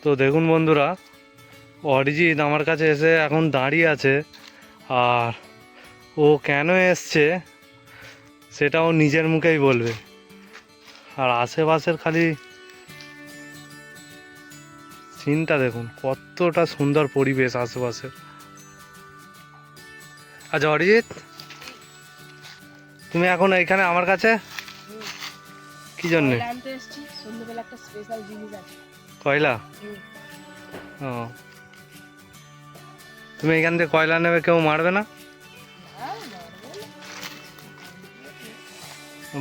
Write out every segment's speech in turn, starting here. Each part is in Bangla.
তো দেখুন বন্ধুরা, অরিজিৎ আমার কাছে এসে এখন দাঁড়িয়ে আছে। আর ও কেন এসছে সেটা ও নিজের মুখেই বলবে। আর আশেপাশের খালি সিনটা দেখুন, কতটা সুন্দর পরিবেশ আশেপাশের। আচ্ছা অরিজিৎ, তুমি এখন এইখানে আমার কাছে কি জন্য? কয়লা? ও, তুমি এখান থেকে কয়লা নেবে, কেউ মারবে না?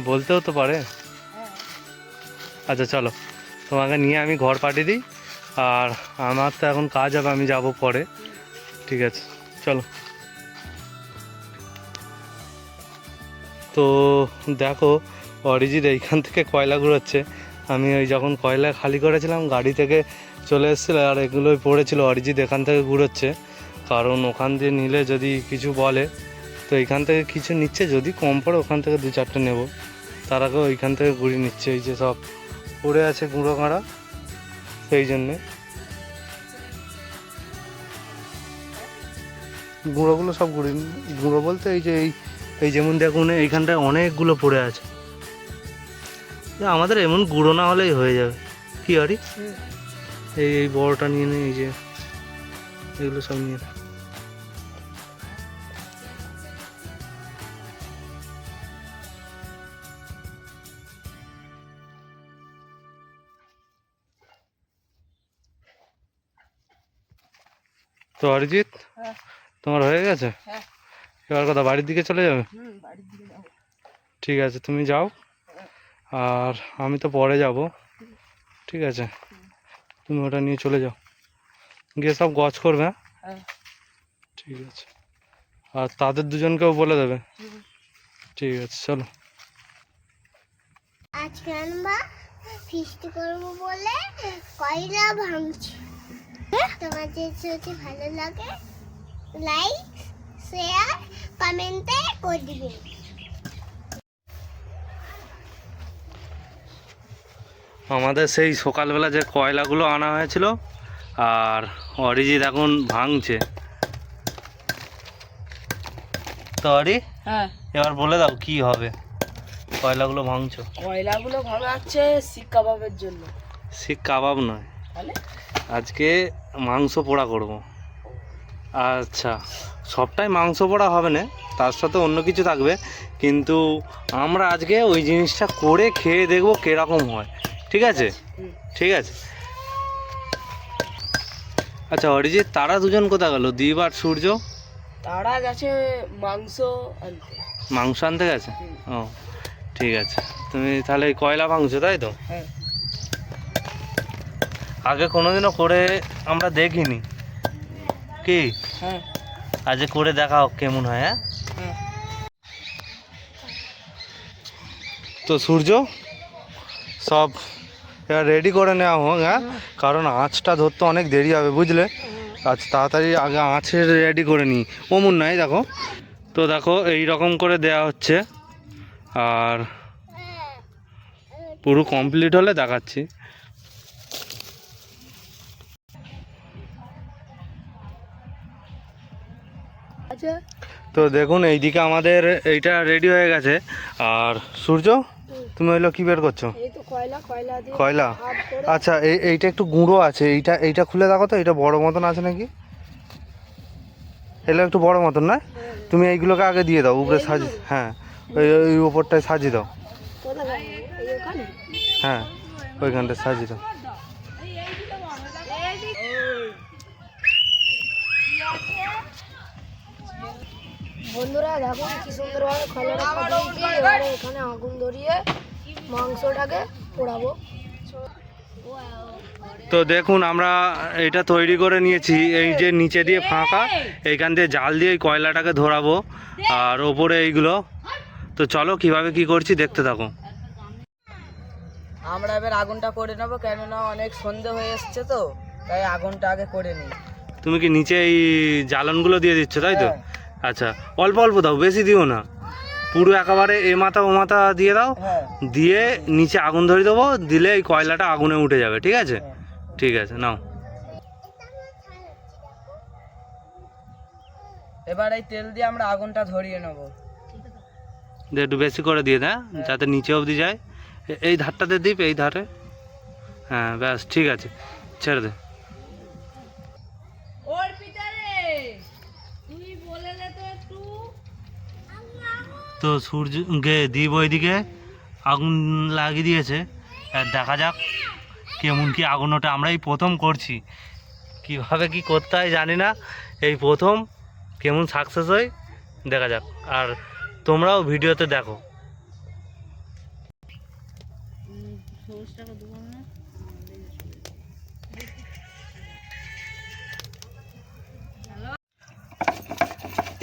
বলতেও তো পারে। আচ্ছা চলো, তোমাকে নিয়ে আমি ঘর পাঠিয়ে দিই। আর আমার তো এখন কাজ হবে, আমি যাব পরে। ঠিক আছে চলো। তো দেখো, অরিজিৎ এইখান থেকে কয়লা ঘুরোচ্ছে। আমি ওই যখন কয়লা খালি করেছিলাম গাড়ি থেকে চলে এসেছিলো, আর এগুলোই পড়েছিল। অরিজিৎ এখান থেকে ঘুরোচ্ছে, কারণ ওখান দিয়ে নিলে যদি কিছু বলে, তো এইখান থেকে কিছু নিচ্ছে, যদি কম পড়ে ওখান থেকে 2-4টে নেব। তার আগেও ওইখান থেকে ঘুরিয়ে নিচ্ছে। এই যে সব পড়ে আছে গুঁড়ো গাঁড়া, সেই জন্যে গুঁড়োগুলো সব গুঁড়ো বলতে এই যে এই যেমন দেখুন এইখানটায় অনেকগুলো পড়ে আছে। আমাদের এমন গুঁড়ো না হলেই হয়ে যাবে। কি আরি, এই বড়টা নিয়ে নে, এই যে এগুলো সব নিয়ে নে। তো অরিজিৎ, তোমার হয়ে গেছে? এবার কথা, বাড়ির দিকে চলে যাবে? ঠিক আছে, তুমি যাও, আর আমি তো পরে যাব। ঠিক আছে, তুমি ওটা নিয়ে চলে যাও, গিয়ে সব গজ করবে। হ্যাঁ ঠিক আছে, আর তাদের দুজনকেও বলে দেবে। ঠিক আছে চলো। আজকে আমরা ফিস্ট করব বলে কয়লা ভাঙছি। তোমাদের যদি ভালো লাগে লাইক, শেয়ার, কমেন্টে করে দিবেন। আমাদের সেই সকালবেলা যে কয়লাগুলো আনা হয়েছিল, আর অরিজিৎ এখন ভাঙছে। তো অরি, হ্যাঁ এবার বলে দাও কি হবে। কয়লাগুলো ভাঙছো? কয়লাগুলো ভাঙাচ্ছে শিক কাবাবের জন্য। শিক কাবাব নয়, তাহলে আজকে মাংস পোড়া করব। আচ্ছা, সবটাই মাংস পোড়া হবে না, তার সাথে অন্য কিছু থাকবে, কিন্তু আমরা আজকে ওই জিনিসটা করে খেয়ে দেখবো কীরকম হয়। ঠিক আছে? ঠিক আছে। আচ্ছা অরিজিৎ, তারা দুজন কোথা গেল, দীপ আর সূর্য? তারা গেছে মাংস আনতে। মাংস আনতে গেছে? ও ঠিক আছে। তুমি তাহলে এই কয়লা ভাঙছো, তাই তো? হ্যাঁ। আগে কোনোদিনও করে আমরা দেখিনি, কি? হ্যাঁ আজ করে দেখাও কেমন হয়। হ্যাঁ হ্যাঁ। তো সূর্য, সব এবার রেডি করে নেওয়া হোক। হ্যাঁ, কারণ আঁচটা ধরতে অনেক দেরি হবে, বুঝলে? আজ তাড়াতাড়ি আগে আঁচের রেডি করে নিই। অমন নাই, দেখো তো, দেখো এই রকম করে দেয়া হচ্ছে, আর পুরো কমপ্লিট হলে দেখাচ্ছি। আচ্ছা, তো দেখুন এইদিকে আমাদের এইটা রেডি হয়ে গেছে। আর সূর্য, তুমি হইলো কি বের করছো? এই তো কয়লা দিয়ে কয়লা? ভাগ করে। আচ্ছা, এইটা একটু গুঁড়ো আছে, এইটা খুলে দেখো তো, এটা বড় মতন আছে নাকি? এগুলো একটু বড় মতন না? তুমি এইগুলোকে আগে দিয়ে দাও উপরে সাজিয়ে। হ্যাঁ, ওই উপরটায় সাজিয়ে দাও। কোথায়? এই ওখানে? হ্যাঁ, ওইখানটায় সাজিয়ে দাও। বন্ধুরা দেখো কি সুন্দরভাবে কয়লাটা খাটিয়েছি। এবারে এখানে আগুন ধরিয়ে মাংসটাকে পোড়াবো। তো দেখুন আমরা এটা তৈরি করে নিয়েছি, এই যে নিচে দিয়ে ফাঁকা, এইখান দিয়ে জাল দিয়ে এই কয়লাটাকে ধরাবো, আর ওপরে এইগুলো। তো চলো কিভাবে কি করছি দেখতে থাকো। আমরা এবার আগুনটা করে নেবো, কেননা অনেক সন্ধে হয়ে এসছে, তো তাই আগুনটা আগে করে নিই। তুমি কি নিচে এই জ্বালনগুলো দিয়ে দিচ্ছ, তাই তো? আচ্ছা, অল্প অল্প দাও, বেশি দিও না, পুরো একেবারে এ মাথা ও মাথা দিয়ে দাও। দিয়ে নিচে আগুন ধরে দেবো, দিলে এই কয়লাটা আগুনে উঠে যাবে। ঠিক আছে? ঠিক আছে, নাও। এবার এই তেল দিয়ে আমরা আগুনটা ধরিয়ে নেব। দে একটু বেশি করে দিয়ে দে, যাতে নিচে অবধি যায়। এই ধারটাতে দীপ, এই ধারে। হ্যাঁ ব্যাস ঠিক আছে, ছেড়ে দে। তো সূর্যকে দীপ ওইদিকে আগুন লাগিয়ে দিয়েছে, আর দেখা যাক কেমন কি আগুন ওটা। আমরা এই প্রথম করছি, কিভাবে কি করতে হয় জানি না, এই প্রথম কেমন সাকসেস হয় দেখা যাক। আর তোমরাও ভিডিওতে দেখো।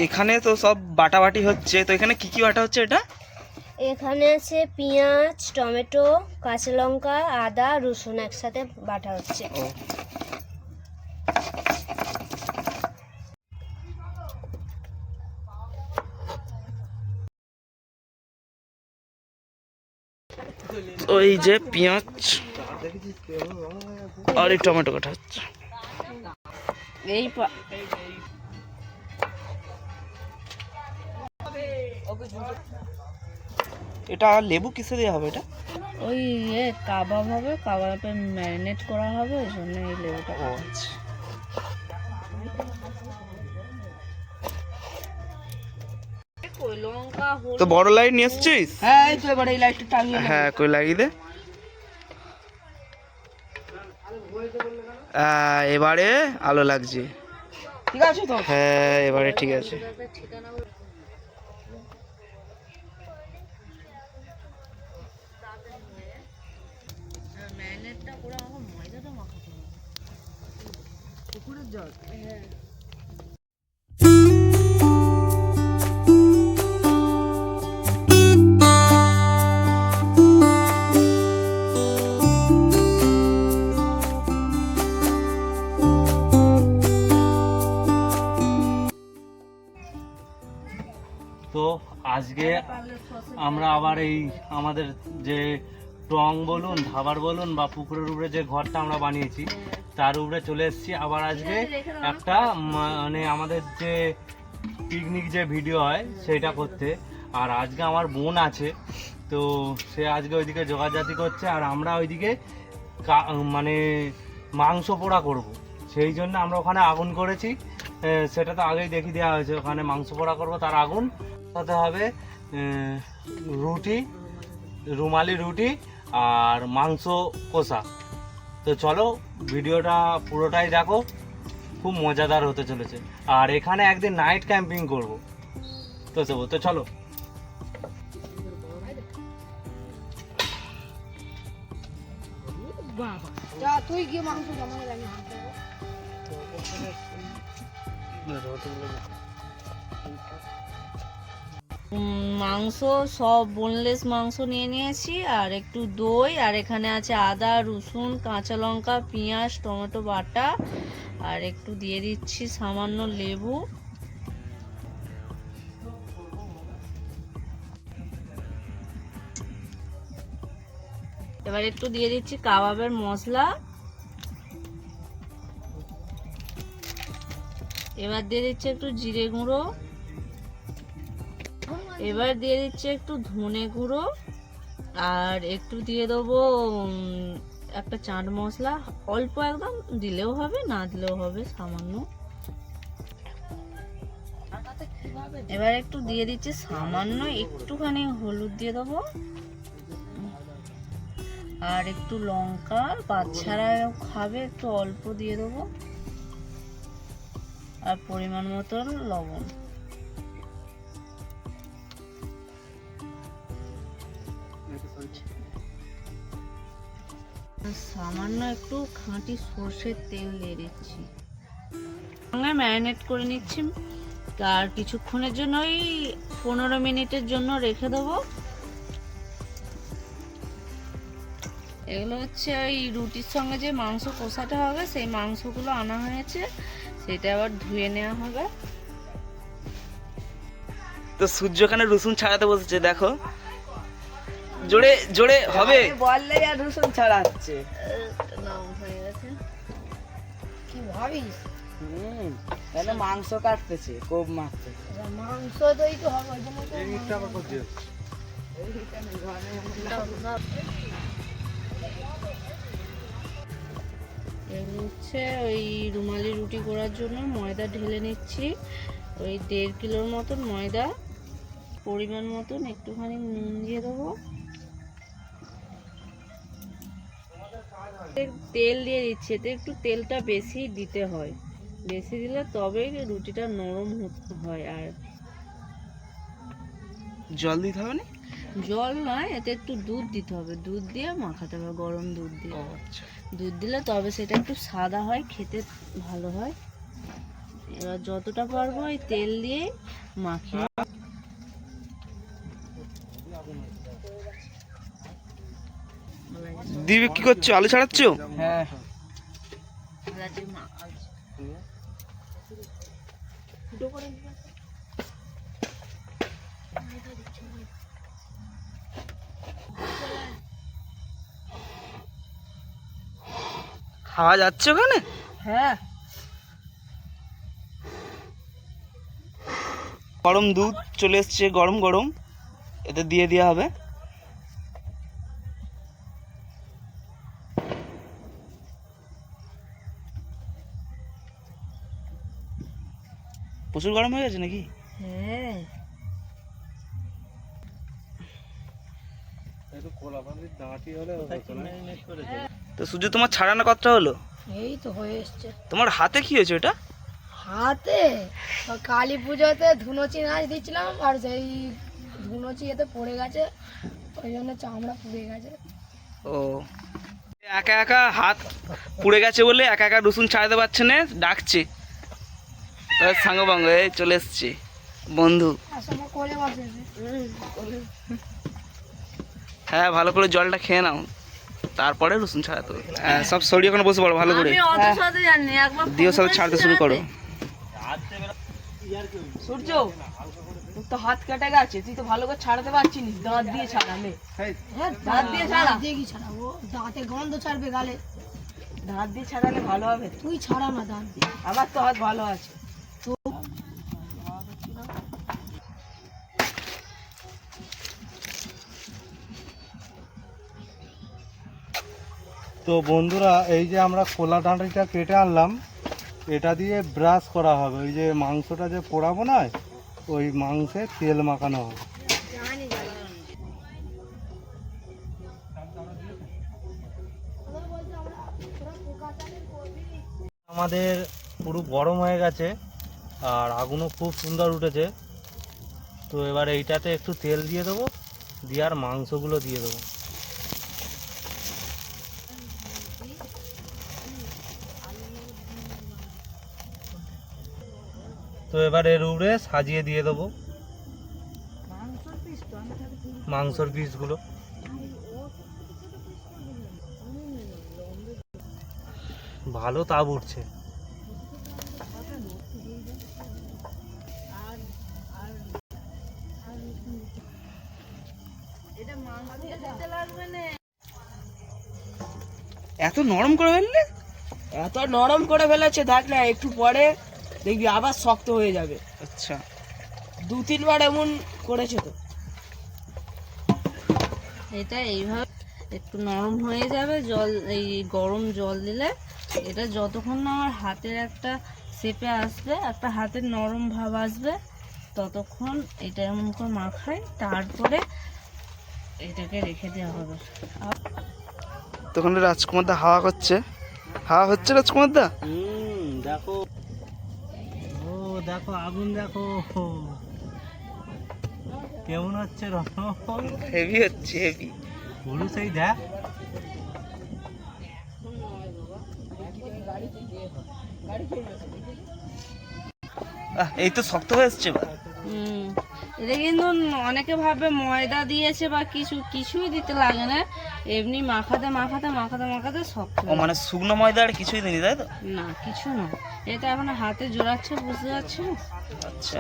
এখানে তো সব বাটাবাটি হচ্ছে, তো এখানে কি কি বাটা হচ্ছে এটা? এখানে আছে পেঁয়াজ, টমেটো, কাঁচা লঙ্কা, আদা, রসুন একসাথে বাটা হচ্ছে। ওই যে পেঁয়াজ আর এই টমেটো কাটা হচ্ছে। এই এটা লেবু কিসে দেওয়া হবে এটা? ওই কাবাব হবে, কাবাবে ম্যারিনেট করা হবে, ওই জন্য এই লেবুটা। আচ্ছা। তো বড় লাইট নিয়ে এসছিস? হ্যাঁ এই তো এবার এই লাইটটা টাঙিয়ে হ্যাঁ কই লাগিয়ে দে। এবারে আলো লাগছে, ঠিক আছে তো? হ্যাঁ এবারে ঠিক আছে। ম্যারিনেটটা করে আমাকে ময়দাটা মাখাতে হবে। পুকুরের জল? হ্যাঁ। তো আজকে আমরা আবার এই আমাদের যে টং বলুন, ধাবার বলুন বা পুকুরের উপরে যে ঘরটা আমরা বানিয়েছি তার উপরে চলে এসেছি আবার আজকে একটা মানে আমাদের যে পিকনিক যে ভিডিও হয় সেটা করতে। আর আজকে আমার বোন আছে, তো সে আজকে ওইদিকে জোগাড়জাতি করছে, আর আমরা ওইদিকে মানে মাংস পোড়া করব, সেই জন্য আমরা ওখানে আগুন করেছি। সেটা তো আগেই দেখিয়ে দেওয়া হয়েছে, ওখানে মাংস পোড়া করবো, তার আগুন সাথে হবে রুটি, রুমালি রুটি আর মাংস কষা। তো চলো ভিডিওটা পুরোটাই দেখো, খুব মজাদার হতে চলেছে। আর এখানে একদিন নাইট ক্যাম্পিং করব, তো চলো। যা তুই গিয়ে মাংস জমা লাগে। মাংস সব বোনলেস মাংস নিয়ে নিয়েছি, আর একটু দই, আর এখানে আছে আদা, রসুন, কাঁচা লঙ্কা, পেঁয়াজ, টমেটো বাটা, আর একটু দিয়ে দিচ্ছি সামান্য লেবু। এবার একটু দিয়ে দিচ্ছি কাবাবের মশলা। এবার দিয়ে দিচ্ছি একটু জিরে গুঁড়ো। এবার দিয়ে দিচ্ছি একটু ধনে গুঁড়ো, আর একটু দিয়ে দেবো একটা চাট মশলা, অল্প একদম দিলেও হবে, না দিলেও হবে, সামান্য। এবার একটু দিয়ে দিচ্ছি সামান্য একটুখানি হলুদ দিয়ে দেবো, আর একটু লঙ্কা, বাচ্চারা খাবে একটু অল্প দিয়ে দেবো, আর পরিমাণ মতন লবণ। সামান্য একটু খাঁটি সর্ষের তেল দিয়ে দিচ্ছি, ম্যারিনেট করে নিচ্ছি। আর কিছুক্ষণের জন্য ওই 15 মিনিটের জন্য রেখে দেবো। এগুলো হচ্ছে ওই রুটির সঙ্গে যে মাংস কষাটা হবে, সেই মাংসগুলো আনা হয়েছে, সেটা আবার ধুয়ে নেওয়া হবে। তো সূর্য ওখানে রসুন ছাড়াতে বসেছে, দেখো জোরে জোরে হবে বললে আর রসুন ছাড়াচ্ছে। নাম হয়ে গেছে কি ভাবিস? তাহলে মাংস কাটতেছে, কোপ মারতেছে। মাংস দই তো হবে, ওই জন্য তো এই মিটটা আবার করছি। এগুলো হচ্ছে ওই রুমালি রুটি করার জন্য ময়দা ঢেলে নিচ্ছি। ওই 1.5 কিলোর মতন ময়দা, পরিমাণ মতন একটুখানি নুন দিয়ে দেবো, তেল দিয়ে দিচ্ছি। এতে একটু তেলটা বেশি দিতে হয়, বেশি দিলে তবেই রুটিটা নরম হয়। আর জল দিতে হবে না? জল নয়, এতে একটু দুধ দিতে হবে, দুধ দিয়ে মাখাতে হবে, গরম দুধ দিয়ে। আচ্ছা, দুধ দিলে তবে সেটা একটু সাদা হয়, খেতে ভালো হয়। এবার যতটা পারবো এই তেল দিয়ে মাখিয়ে। দিবে কি করছো? আলু ছাড়াচ্ছো? হ্যাঁ। খাওয়া যাচ্ছে ওখানে? হ্যাঁ, গরম দুধ চলে এসছে, গরম গরম, এতে দিয়ে দেওয়া হবে। প্রচুর গরম হয়ে গেছে নাকি? হ্যাঁ। একটু কোলাপানির দাঁটি হলে হতো না। তো সূর্য, তোমার ছাড়ানো কতটা হলো? এই তো হয়ে এসছে। তোমার হাতে কি হয়েছে ওটা? হাতে কালী পুজোতে ধুনুচি নাচ দিচ্ছিলাম, আর সেই ধুনুচি এতে পড়ে গেছে, ওই জন্য চামড়া পুড়ে গেছে। ও, একা একা হাত পুড়ে গেছে বলে একা একা রসুন ছাড়াতে পারছে না, ডাকছে। সাঙ্গ বাঙ্গ চলে এসছে বন্ধু। আসলে কোলে বসে হ্যাঁ, ভালো করে জলটা খেয়ে নাও, তারপরে রসুন ছাড়াতে হবে। হ্যাঁ, সব সরিয়ে ওখানে বসে পড়ো ভালো করে, আমি অত সাথে জানি না, একবার দিও সব ছাড়তে শুরু করো। সূর্য, তোর তো হাত কেটে গেছে, তুই তো ভালো করে ছাড়াতে পারছিস, দাঁত দিয়ে ছাড়ালে। দাঁত দিয়ে ছাড়া, দিয়ে কি ছাড়াবো? দাঁতে গন্ধ ছাড়বে গালে। দাঁত দিয়ে ছাড়ালে ভালো হবে। তুই ছাড়া না দাঁত দিয়ে। আমার তো হাত ভালো আছে। তো বন্ধুরা, এই যে আমরা কোলা ডাঁটিটা কেটে আনলাম, এটা দিয়ে ব্রাশ করা হবে। ওই যে মাংসটা যে পোড়াবো না, ওই মাংসে তেল মাখানো হবে। আমাদের পুরো গরম হয়ে গেছে আর আগুনও খুব সুন্দর উঠেছে। তো এবার এইটাতে একটু তেল দিয়ে দেবো, দিয়ে আর মাংসগুলো দিয়ে দেবো। তো এবার এর উপরে সাজিয়ে দিয়ে দেবো মাংসর পিসগুলো। ভালো তাপ উঠছে। এত নরম করে ফেললে? এত নরম করে ফেলেছে, দেখ না, একটু পরে দেখবি আবার শক্ত হয়ে যাবে। আচ্ছা, 2-3 বার এমন করেছে তো। এটা এইভাবে একটু নরম হয়ে যাবে, জল, এই গরম জল দিলে এটা যতক্ষণ না আমার হাতের একটা শেপে আসবে, একটা হাতের নরম ভাব আসবে, ততক্ষণ এটা এমন করে মাখাই, তারপরে এটাকে রেখে দেওয়া হবে। তখন রাজকুমার দা হাওয়া করছে, হাওয়া হচ্ছে রাজকুমার দা। দেখো, ও দেখো আগুন, দেখো কেমন হচ্ছে রং। হেভি হচ্ছে, হেভি। পুরো সেই দেখ। এই তো শক্ত হয়ে এসছে এবার। এটা কিন্তু অনেকে ভাবে ময়দা দিয়েছে বা কিছুই দিতে লাগে না, এমনি মাখাতে মাখাতে মাখাতে মাখাতে শক্ত। ও মানে শুকনো ময়দা আর কিছুই দিনি, তাই তো? না, কিছু না, এটা এখন হাতে জোড়াচ্ছে, বুঝতে পারছো? আচ্ছা,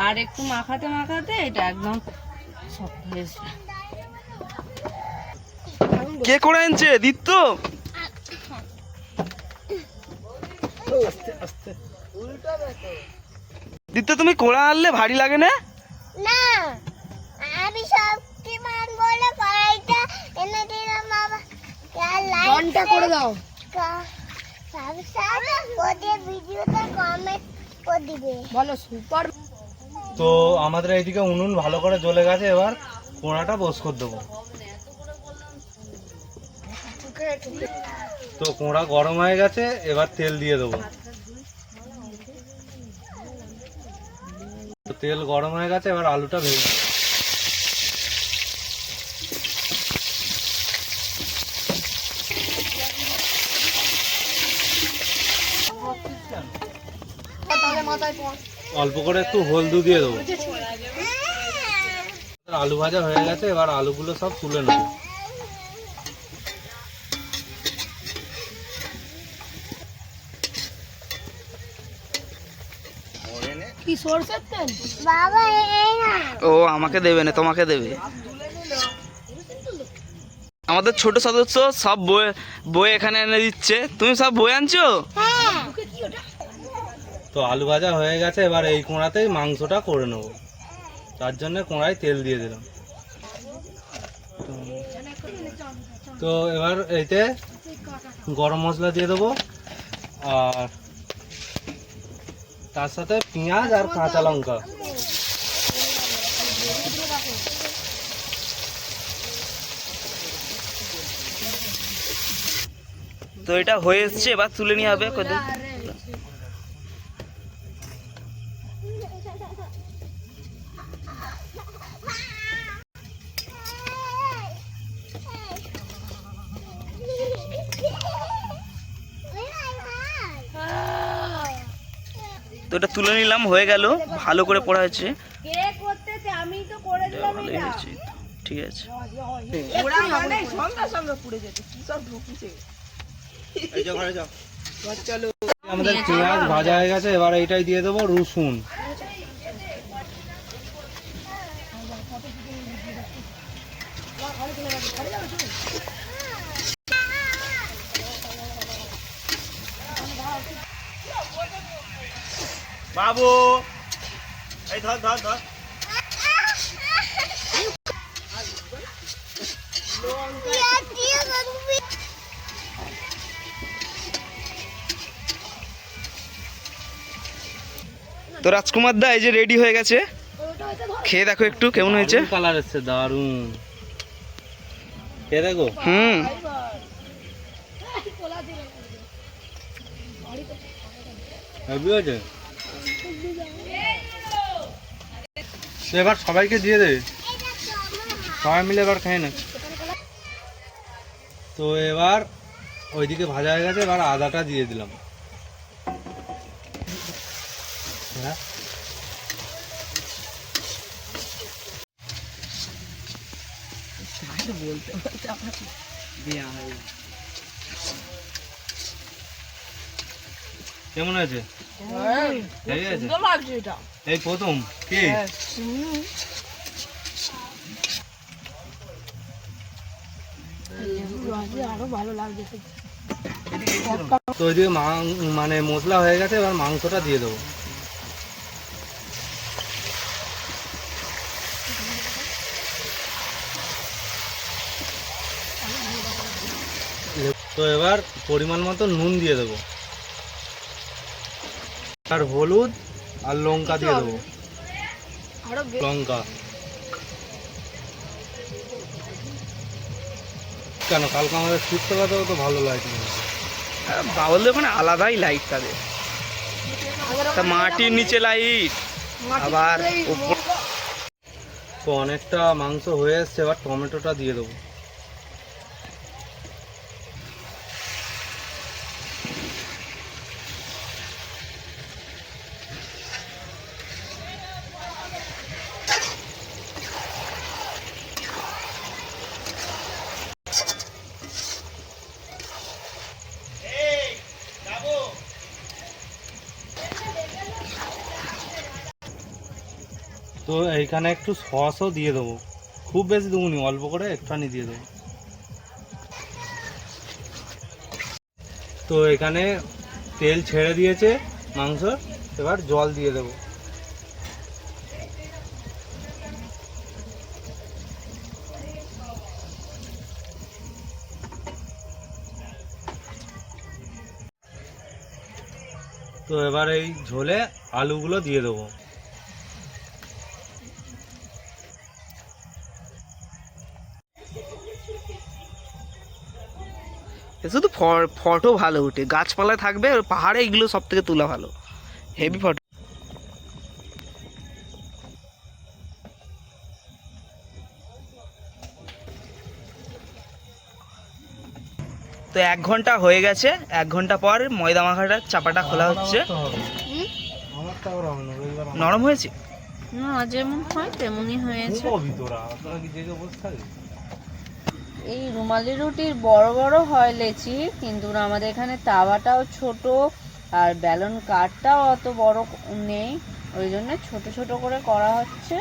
আর একটু মাখাতে মাখাতে এটা একদম শক্ত হয়েছে। কে করে আনছে? দিত? দিতে তুমি কোড়া আনলে ভারী লাগে না? না, আমি শক্তিমান বলে কড়াইটা এনে দিলাম বাবা। ঘন্টা করে দাও। সাবস্ক্রাইব করে ভিডিওতে কমেন্ট করে দিবে। বলো সুপার। তো আমাদের এইদিকে উনুন ভালো করে জ্বলে গেছে, এবার কোড়াটা বোস করে দেবো। তো কোড়া গরম হয়ে গেছে, এবার তেল দিয়ে দেবো। তো তেল গরম হয়ে গেছে, এবার আলুটা ভেজে দেবো। তাহলে মাথায় পড়। অল্প করে একটু হলদু দিয়ে দেবো। আলু ভাজা হয়ে গেছে, এবার আলুগুলো সব তুলে নেবো। কি সরষের তেল? বাবা এই না। ও আমাকে দেবে না, তোমাকে দেবে। আমাদের ছোট সদস্য সব বই এখানে এনে দিচ্ছে। তুমি সব বই আনছো? হ্যাঁ। তো আলু ভাজা হয়ে গেছে, এবার এই কোড়াতেই মাংসটা করে নেব। তার জন্য কোড়ায় তেল দিয়ে দিলাম। তো এবার এইতে গরম মশলা দিয়ে দেবো, আর তার সাথে পেঁয়াজ আর কাঁচা লঙ্কা। তো এটা হয়ে এসছে, এবার তুলে নিয়ে হবে। তো এটা তুলে নিলাম, হয়ে গেল। ভালো করে পড়া হয়েছে, ভালোই হয়েছে। ঠিক আছে। আমাদের পেঁয়াজ ভাজা হয়ে গেছে, এবার এইটাই দিয়ে দেবো রসুন। বাবু এই ধর ধর ধর। তো রাজকুমার দা এই যে রেডি হয়ে গেছে, খেয়ে দেখো একটু কেমন হয়েছে। কালার এসছে, দারুন। খেয়ে দেখো। হুম। হেভি হয়েছে। এবার সবাইকে দিয়ে দে, সবাই মিলে এবার খেয়ে নে। তো এবার ওইদিকে ভাজা হয়ে গেছে, এবার আদাটা দিয়ে দিলাম। হ্যাঁ, কেমন আছে? হেভি আছে। এই প্রথম কি আরো ভালো লাগছে। তো ওইদিকে মানে মশলা হয়ে গেছে, এবার মাংসটা দিয়ে দেবো। তো এবার পরিমাণ মতো নুন দিয়ে দেবো, আর হলুদ আর লঙ্কা দিয়ে দেবো। লঙ্কা কেন, কালকে আমাদের সুস্থ কথা তো ভালো লাগছে। বাউলদের ওখানে আলাদাই লাইট তাদের, তা মাটির নিচে লাইট, আবার উপর। তো অনেকটা মাংস হয়ে এসছে, এবার টমেটোটা দিয়ে দেবো। তো এইখানে একটু সসও দিয়ে দেবো, খুব বেশি দেবনি, অল্প করে একটুখানি দিয়ে দেবো। তো এখানে তেল ছেড়ে দিয়েছে মাংস, এবার জল দিয়ে দেবো। তো এবার এই ঝোলে আলুগুলো দিয়ে দেবো। শুধু ফটো ভালো উঠে, গাছপালায় থাকবে আর পাহাড়ে এগুলো সব থেকে তোলা ভালো, হেভি ফটো। তো 1 ঘন্টা হয়ে গেছে, 1 ঘন্টা পর ময়দা মাখাটা চাপাটা খোলা হচ্ছে। নরম হয়েছে? না, যেমন হয় তেমনই হয়েছে। এই রুমালি রুটির বড় বড় হয় লেচি, কিন্তু আমাদের এখানে তাওয়াটাও ছোট আর ব্যালন কাঠটাও অত বড় নেই, ওই জন্য ছোট ছোট করে করা হচ্ছে।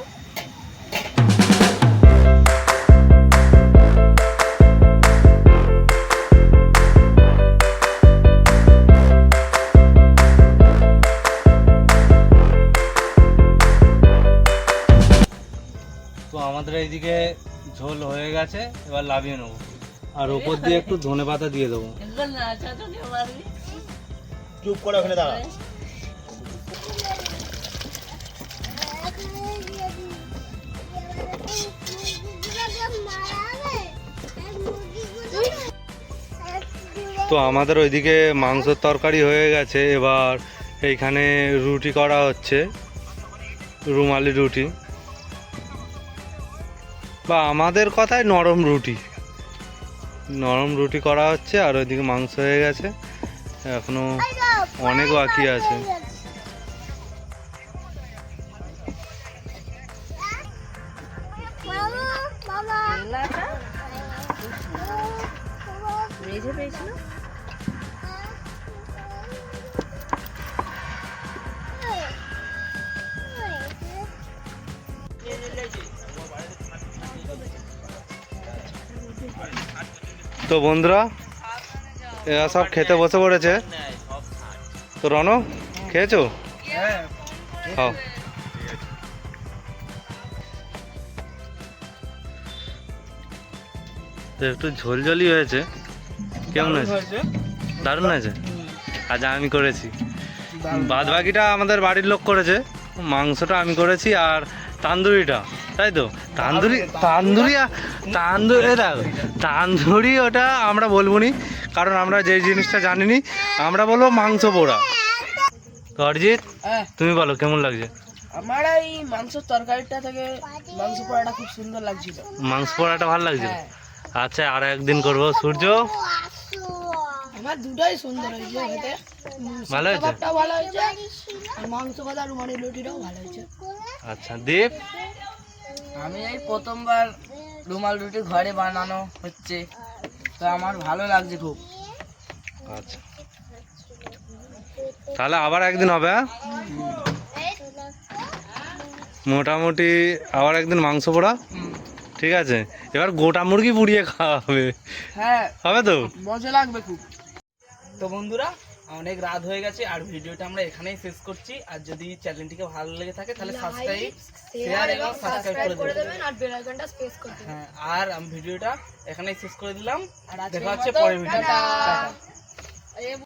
তো আমাদের এইদিকে ঝোল হয়ে গেছে, এবার নামিয়ে নেবো। আর ওপর দিয়ে একটু ধনেপাতা দিয়ে দেবো। চুপ করে ওখানে দাঁড়া। তো আমাদের ওইদিকে মাংসের তরকারি হয়ে গেছে, এবার এইখানে রুটি করা হচ্ছে, রুমালি রুটি বা আমাদের কথায় নরম রুটি। নরম রুটি করা হচ্ছে, আর ওইদিকে মাংস হয়ে গেছে, এখনো অনেক বাকি আছে। মেঝে পেয়েছিল। তো বন্ধুরা, এরা সব খেতে বসে পড়েছে। তো রনো, খেয়েছো? খাও। তো একটু ঝোলঝোলি হয়েছে, কেমন হয়েছে? দারুণ হয়েছে। আজ আমি করেছি, বাদ বাকিটা আমাদের বাড়ির লোক করেছে। মাংসটা আমি করেছি, আর তান্দুরিটা, তাই তো? তান্দুরি ওটা আমরা বলবো নি, কারণ আমরা যে জিনিসটা জানিনি, আমরা বলবো মাংস পোড়া। তো অরিজিৎ, তুমি বলো কেমন লাগছে? আমার এই মাংসের তরকারিটা থেকে মাংস পোড়াটা খুব সুন্দর লাগছিল। মাংস পোড়াটা ভালো লাগছে? আচ্ছা, আর একদিন করবো। সূর্য, আমার দুটোই সুন্দর হয়েছে খেতে। ভালো হয়েছে? ভাতটাও ভালো হয়েছে, আর মাংস ভাত আর রুমালি রুটিটাও ভালো হয়েছে। আচ্ছা দীপ, আমি এই প্রথমবার রুমাল রুটি ঘরে বানানো হচ্ছে, তো আমার ভালো লাগছে খুব। আচ্ছা তাহলে আবার একদিন হবে, হ্যাঁ? মোটামুটি আবার একদিন মাংস পোড়া, ঠিক আছে? এবার গোটা মুরগি পুড়িয়ে খাওয়া হবে, হ্যাঁ হবে তো? মজা লাগবে খুব। তো বন্ধুরা, অনেক রাত হয়ে গেছে, আর ভিডিওটা আমরা এখানেই শেষ করছি। আর যদি চ্যানেলটিকে ভালো লেগে থাকে তাহলে সাবস্ক্রাইব, শেয়ার এবং সাবস্ক্রাইব করে দেবেন। আর বেল আইকনটা প্রেস করে দেবেন। হ্যাঁ, আর আমি ভিডিওটা এখানেই শেষ করে দিলাম। আর আজকের দেখা হচ্ছে মতো পরের ভিডিও। টাটা। টাটা।